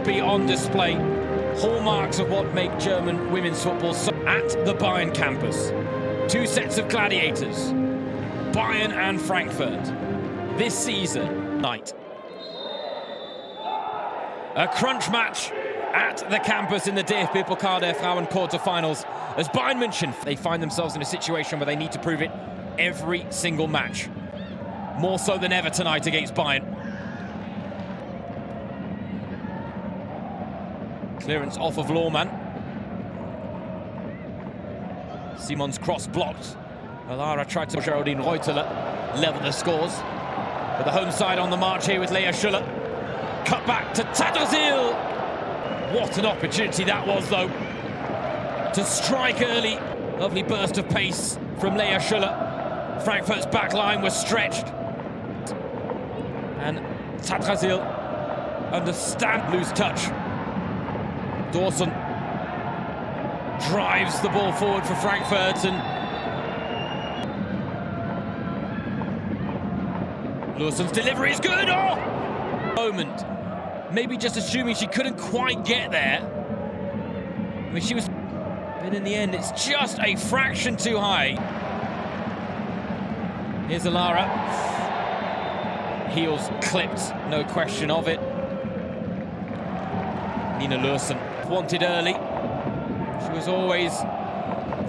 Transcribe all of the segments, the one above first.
be on display. Hallmarks of what make German women's football so at the Bayern campus. Two sets of gladiators, Bayern and Frankfurt, this season night. A crunch match at the campus in the DFB Pokal der Frauen quarterfinals as Bayern München, they find themselves in a situation where they need to prove it every single match. More so than ever tonight against Bayern. Clearance off of Lawman. Simon's cross blocked. Alara tried to Geraldine Reuteler level the scores. But the home side on the march here with Lea Schuller. Cut back to Tattersall. What an opportunity that was, though, to strike early. Lovely burst of pace from Lea Schuller. Frankfurt's back line was stretched. And Tattersall understand loose touch. Dawson drives the ball forward for Frankfurt, and Lawson's delivery is good. Oh! Moment. Maybe just assuming she couldn't quite get there. I mean, she was... But in the end, it's just a fraction too high. Here's Alara. Heels clipped, no question of it. Nina Lawson wanted early. She was always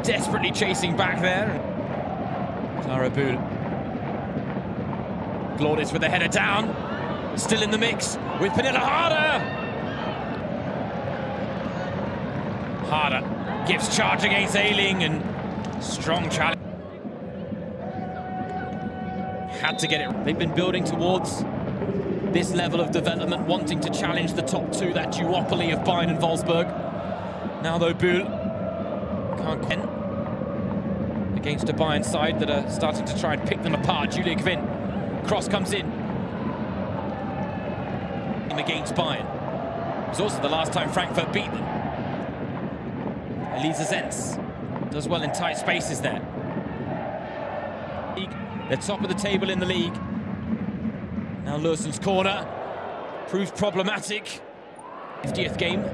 desperately chasing back there. Clara Bühl. Glornis with the header down. Still in the mix with Pernille Harder. Harder gives charge against Ayling, and strong challenge. Had to get it. They've been building towards this level of development, wanting to challenge the top two, that duopoly of Bayern and Wolfsburg. Now though, Bühl can't win against a Bayern side that are starting to try and pick them apart. Julia Kvinn, cross comes in. Against Bayern. It was also the last time Frankfurt beat them. Elisa Zenz does well in tight spaces there. They're top of the table in the league. Now Lawson's corner proves problematic. 50th game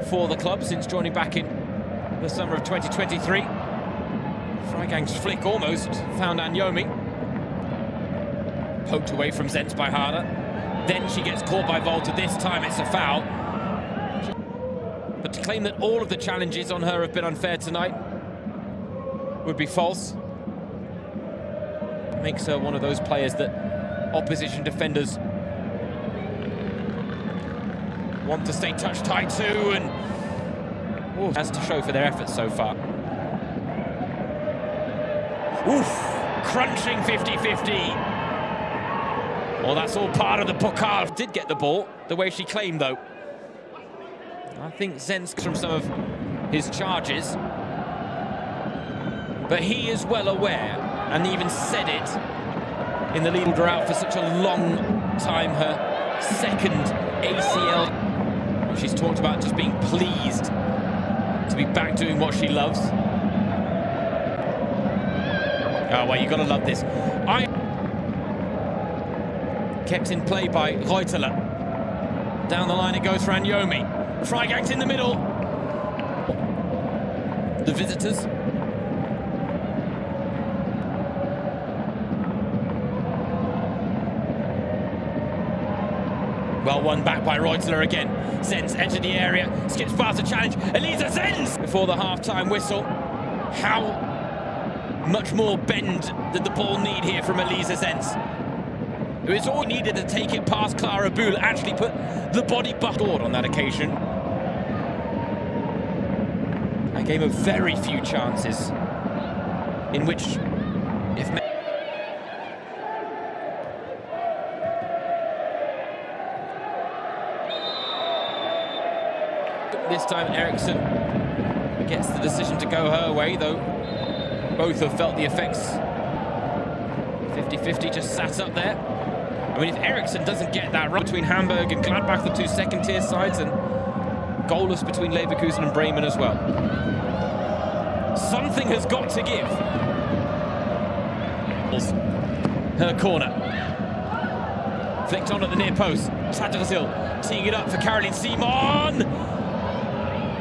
for the club since joining back in the summer of 2023. Freigang's flick almost found Anyomi. Poked away from Zenz by Harder. Then she gets caught by Volta. This time it's a foul. But to claim that all of the challenges on her have been unfair tonight would be false. Makes her one of those players that opposition defenders want to stay touch tight to, and has to show for their efforts so far. Oof, crunching 50-50. Well, that's all part of the Pokal. Did get the ball the way she claimed, though. I think Zenz from some of his charges, but he is well aware, and even said it in the lead. Her out for such a long time, her second ACL. She's talked about just being pleased to be back doing what she loves. Oh, well, you gotta love this. Kept in play by Reuteler. Down the line it goes for Anyomi. Freigang's in the middle. The visitors. Well, one back by Reuteler again. Zenz entered the area, skips past the challenge. Elisa Zenz before the half-time whistle. How much more bend did the ball need here from Elisa Zenz? It was all needed to take it past Clara Bühl, actually put the body scored on that occasion. A game of very few chances in which, if this time Eriksson gets the decision to go her way, though both have felt the effects. 50-50 just sat up there. I mean, if Eriksson doesn't get that right between Hamburg and Gladbach, the two second-tier sides, and goalless between Leverkusen and Bremen as well. Something has got to give. Her corner. Flicked on at the near post. Tatterzil teeing it up for Caroline Simon.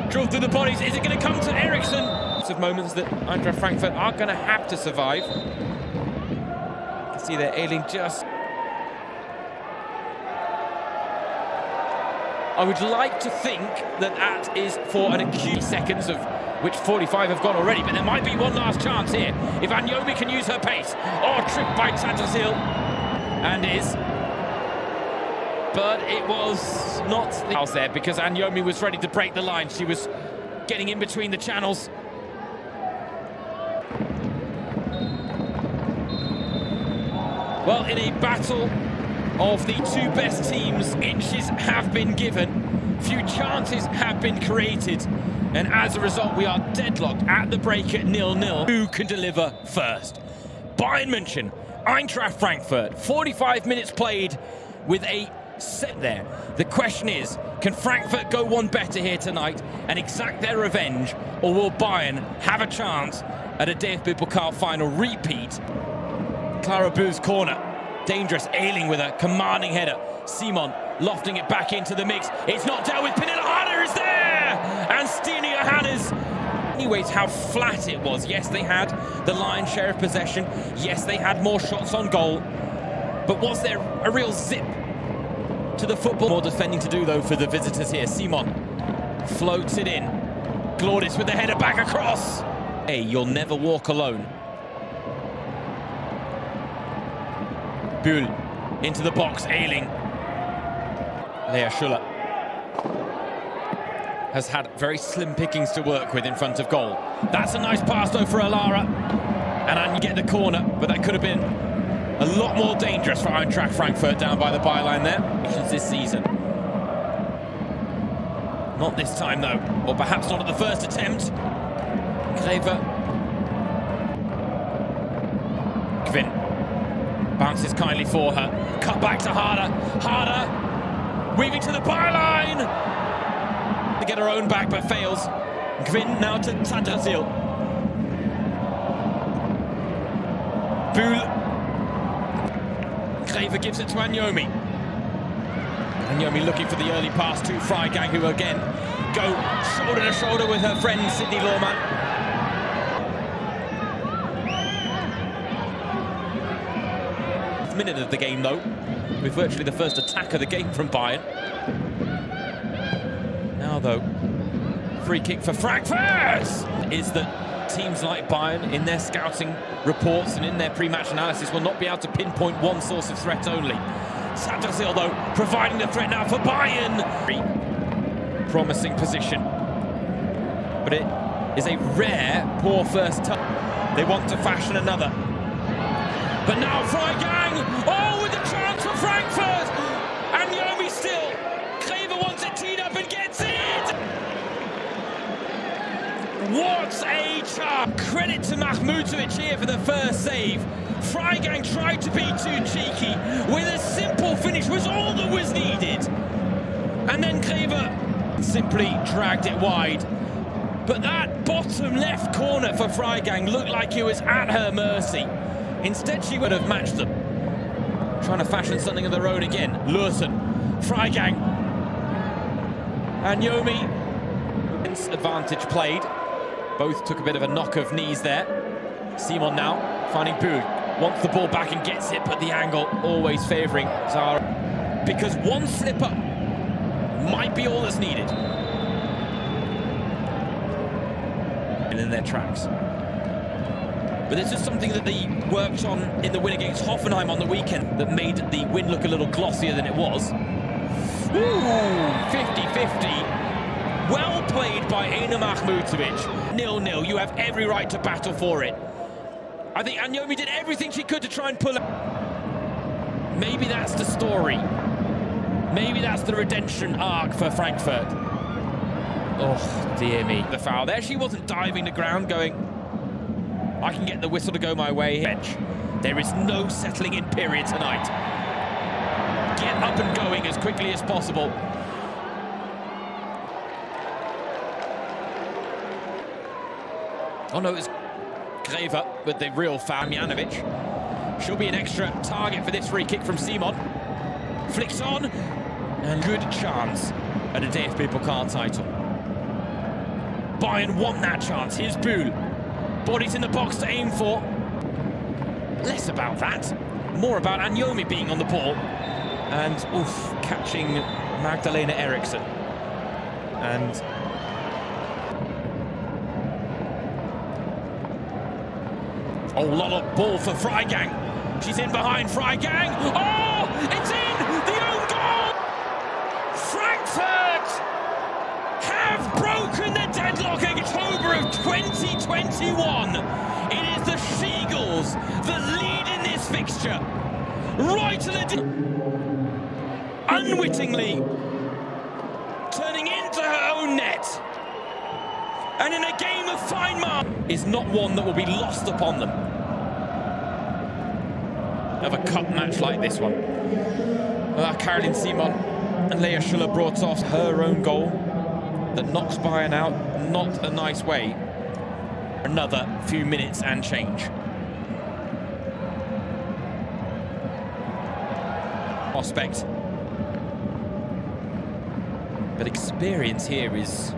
Drilled through the bodies. Is it going to come to Eriksson? Of moments that Eintracht Frankfurt are going to have to survive. You can see they're ailing just. I would like to think that that is for an acute seconds, of which 45 have gone already, but there might be one last chance here if Anyomi can use her pace. Oh, tripped by Tatterzil, and is. But it was not the house there because Anyomi was ready to break the line. She was getting in between the channels. Well, in a battle of the two best teams, inches have been given, few chances have been created, and as a result we are deadlocked at the break at 0-0. Who can deliver first? Bayern München, Eintracht Frankfurt, 45 minutes played with a set there. The question is, can Frankfurt go one better here tonight and exact their revenge, or will Bayern have a chance at a DFB Pokal final repeat? Clara Boo's corner, dangerous, ailing with a commanding header. Simon lofting it back into the mix. It's not dealt with. Pernille Harder is there, and Stine Johannes. Anyways, how flat it was. Yes, they had the lion's share of possession. Yes, they had more shots on goal. But was there a real zip to the football? More defending to do though for the visitors here. Simon floats it in. Glaudis with the header back across. Hey, you'll never walk alone. Bull into the box, ailing. Lea Schuller has had very slim pickings to work with in front of goal. That's a nice pass though for Alara. And you get the corner, but that could have been a lot more dangerous for Eintracht Frankfurt down by the byline there. This season. Not this time though, or perhaps not at the first attempt. Greve. Kvin. Bounces kindly for her. Cut back to Harder. Harder weaving to the byline. To get her own back, but fails. Kvin now to Tatterzil. Bull. Greve gives it to Anyomi. Anyomi looking for the early pass to Freigang, who again go shoulder to shoulder with her friend Sydney Lorman. Minute of the game though, with virtually the first attack of the game from Bayern. Now though, free kick for Frankfurt is that teams like Bayern in their scouting reports and in their pre-match analysis will not be able to pinpoint one source of threat only. Tatterzil though providing the threat now for Bayern. Promising position, but it is a rare poor first touch. They want to fashion another. But now Freigang, oh, with the chance for Frankfurt! And Yomi still. Greve wants it teed up and gets it! What a chance! Credit to Mahmutovic here for the first save. Freigang tried to be too cheeky, with a simple finish was all that was needed. And then Greve simply dragged it wide. But that bottom left corner for Freigang looked like it was at her mercy. Instead, she would have matched them. Trying to fashion something of their own again. Lursen, Freigang, and Yomi. Advantage played. Both took a bit of a knock of knees there. Simon now finding Bull. Wants the ball back and gets it, but the angle always favouring Zara. Because one slip-up might be all that's needed. And in their tracks. But this is something that they worked on in the win against Hoffenheim on the weekend that made the win look a little glossier than it was. Ooh, 50-50. Well played by Ena Mahmutovic. 0-0, you have every right to battle for it. I think Anyomi did everything she could to try and pull it. Maybe that's the story. Maybe that's the redemption arc for Frankfurt. Oh, dear me. The foul there. She wasn't diving the ground going, I can get the whistle to go my way. There is no settling in period tonight. Get up and going as quickly as possible. Oh no, it's Greve with the real foul. Mijanovic. She'll be an extra target for this free kick from Simon. Flicks on. And good chance at a DFB Pokal title. Bayern want that chance. Here's Bühl. Bodies in the box to aim for. Less about that. More about Anyomi being on the ball. And, catching Magdalena Eriksson. And... lot of ball for Freigang. She's in behind Freigang. Oh, it's in! The own goal! Frankfurt have broken the deadlock in October of 2021. It is the Seagulls that lead in this fixture. Right to the... unwittingly turning into her own net. And in a game of fine mark is not one that will be lost upon them. Of a cup match like this one. Caroline Simon and Lea Schuller brought off her own goal that knocks Bayern out, not a nice way. Another few minutes and change. Prospect. But experience here is...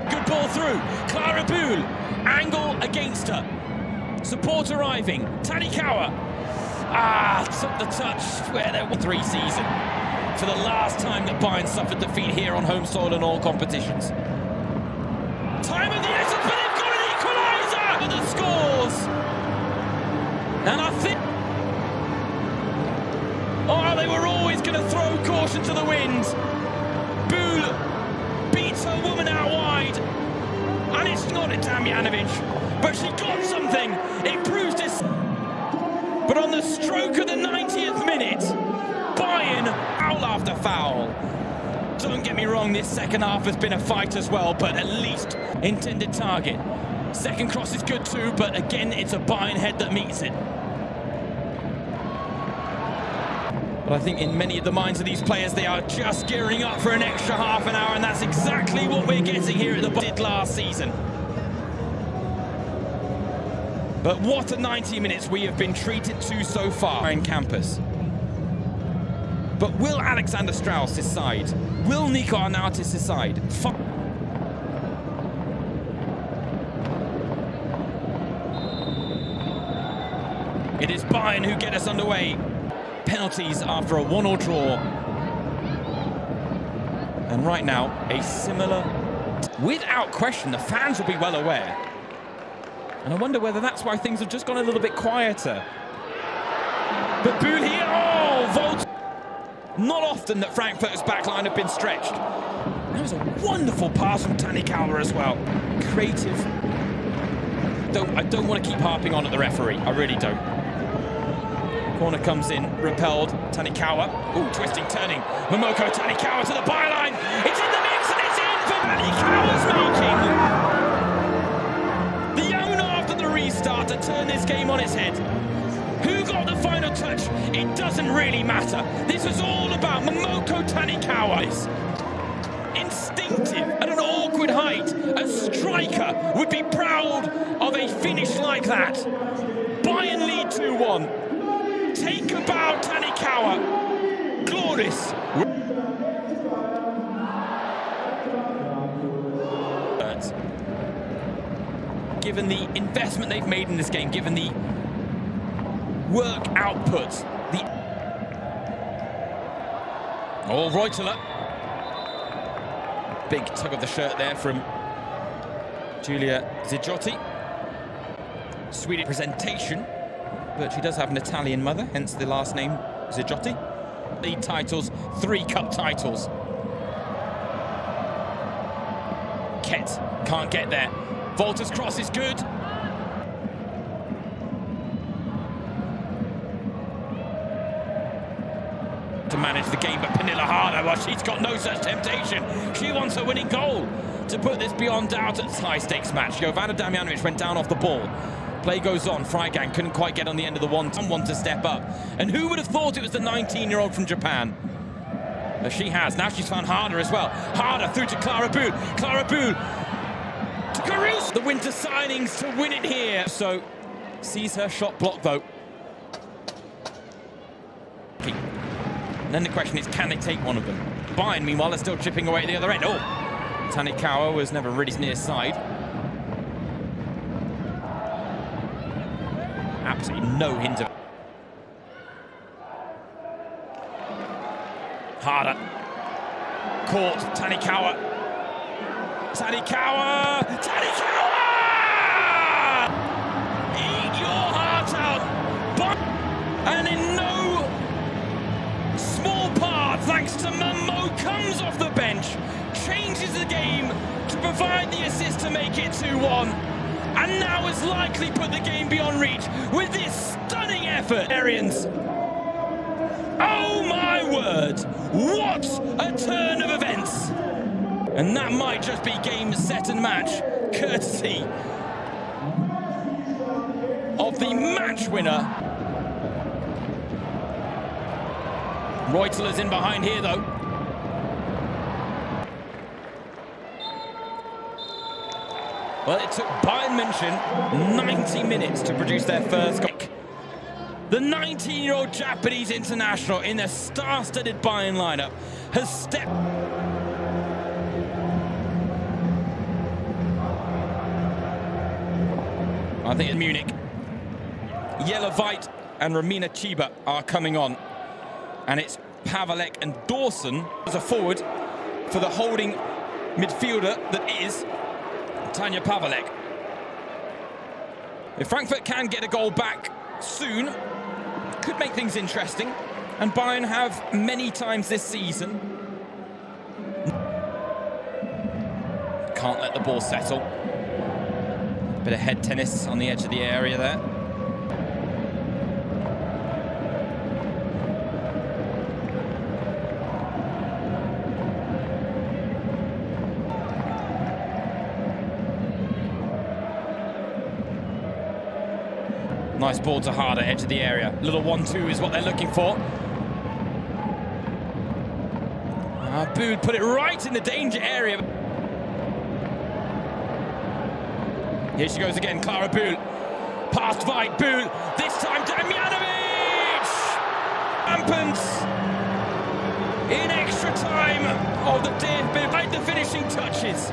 Good ball through. Clara Bühl. Angle against her. Support arriving. Tanikawa. Took the touch where there were 3 season. For the last time that Bayern suffered defeat here on home soil in all competitions. Time of the essence, but they've got an equaliser! For the scores. And I think... they were always going to throw caution to the wind. Bühl beats her woman out wide. And it's not a Damjanovic, but she got something. It proves this. But on the stroke of the 90th minute, Bayern foul after foul. Don't get me wrong, this second half has been a fight as well, but at least intended target. Second cross is good too, but again, it's a Bayern head that meets it. But I think in many of the minds of these players, they are just gearing up for an extra half an hour, and that's exactly what we're getting here at the did last season. But what a 90 minutes we have been treated to so far in campus. But will Alexander Strauss' side? Will Nico Arnautis' side? It is Bayern who get us underway. Penalties after a 1-1 draw. And right now, a similar... Without question, the fans will be well aware. And I wonder whether that's why things have just gone a little bit quieter. But Bühl here, Volt. Not often that Frankfurt's backline have been stretched. That was a wonderful pass from Tanikawa as well. Creative. I don't want to keep harping on at the referee. I really don't. Corner comes in, repelled. Tanikawa. Twisting, turning. Momoko Tanikawa to the byline. It's in the mix and it's in for Tanikawa's making. The owner after the restart to turn this game on its head. Who got the final touch? It doesn't really matter. This was all about Momoko Tanikawa. Instinctive at an awkward height. A striker would be proud of a finish like that. Bayern lead 2-1. Take a bow, Tanikawa. Glorious. Given the investment they've made in this game, given the work output, Reuteler. Big tug of the shirt there from Giulia Zigiotti. Swedish presentation, but she does have an Italian mother, hence the last name Zigiotti. League titles, 3 cup titles. Kett can't get there. Volta's cross is good. To manage the game, but Pernilla Harder, well, she's got no such temptation. She wants a winning goal to put this beyond doubt at this high-stakes match. Jovana Damjanovic went down off the ball. Play goes on. Freigang couldn't quite get on the end of the one. Someone to step up. And who would have thought it was the 19-year-old from Japan? But she has. Now she's found Harder as well. Harder through to Clara Bühl. Clara Bühl to Caruso. The winter signings to win it here. So sees her shot blocked though. And then the question is, can they take one of them? Bayern, meanwhile, are still chipping away at the other end. Oh, Tanikawa was never really near side. Absolutely no hint of... Harder. Caught, Tanikawa. Tanikawa! Tanikawa! Eat your heart out! And in no small part, thanks to Momo, comes off the bench, changes the game to provide the assist to make it 2-1. And now has likely put the game beyond reach with this stunning effort. Arians. Oh my word! What a turn of events! And that might just be game, set and match, courtesy of the match winner. Reuteler's in behind here though. Well, it took Bayern München 90 minutes to produce their first goal. The 19-year-old Japanese international in the star-studded Bayern lineup has stepped... I think in Munich, Yelovite and Romina Chiba are coming on. And it's Pavelek and Dawson as a forward for the holding midfielder that is Tanja Pavelek. If Frankfurt can get a goal back soon, could make things interesting. And Bayern have many times this season. Can't let the ball settle. Bit of head tennis on the edge of the area there. Nice ball to Harder, edge of the area. Little 1-2 is what they're looking for. Bood put it right in the danger area. Here she goes again, Clara Bood. Past Veit, Bood. This time Damjanovic! Rampant in extra time of the DFB. Right, the finishing touches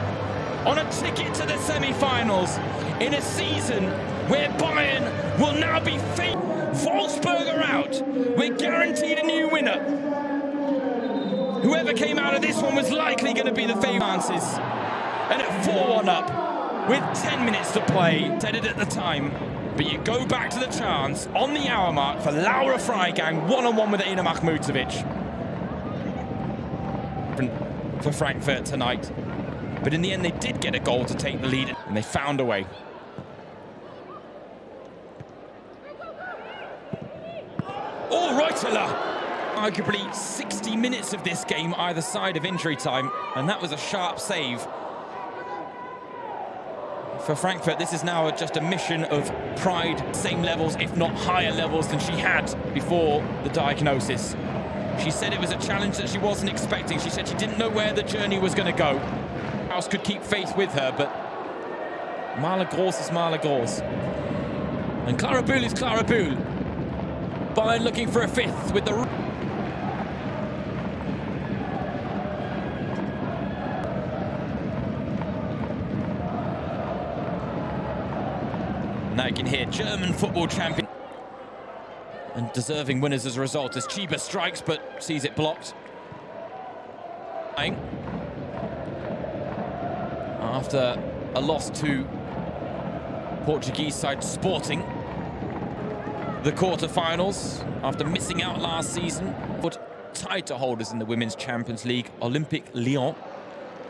on a ticket to the semi-finals in a season where Bayern will now be Wolfsburg are out. We're guaranteed a new winner. Whoever came out of this one was likely going to be the favourites. And at 4-1 up, with 10 minutes to play, said it at the time, but you go back to the chance on the hour mark for Laura Freigang, one-on-one with Ina Mahmutovic. For Frankfurt tonight. But in the end, they did get a goal to take the lead, and they found a way. Oh, Reuteler! Arguably 60 minutes of this game either side of injury time, and that was a sharp save. For Frankfurt, this is now just a mission of pride, same levels, if not higher levels than she had before the diagnosis. She said it was a challenge that she wasn't expecting. She said she didn't know where the journey was going to go. Else could keep faith with her, but Mala Gross is Mala Gross. And Clara Bool is Clara Bool. Bayern looking for a fifth with the... Now you can hear German football champion and deserving winners as a result as Chiba strikes but sees it blocked. After a loss to Portuguese side Sporting, the quarter-finals after missing out last season, but tied to holders in the Women's Champions League, Olympique Lyon,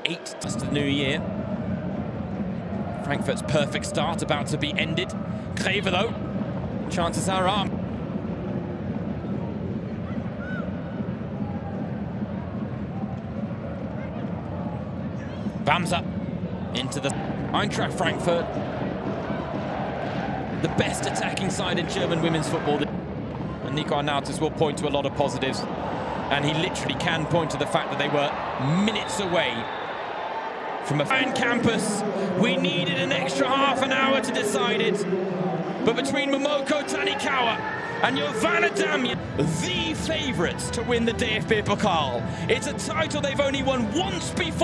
8 to the new year. Frankfurt's perfect start about to be ended. Greve though, chances are armed. Bamsa into the Eintracht Frankfurt, the best attacking side in German women's football. And Nico Arnautis will point to a lot of positives, and he literally can point to the fact that they were minutes away from a fan campus. We needed an extra half an hour to decide it. But between Momoko Tanikawa and Jovana Damjan, the favourites to win the DFB Pokal. It's a title they've only won once before.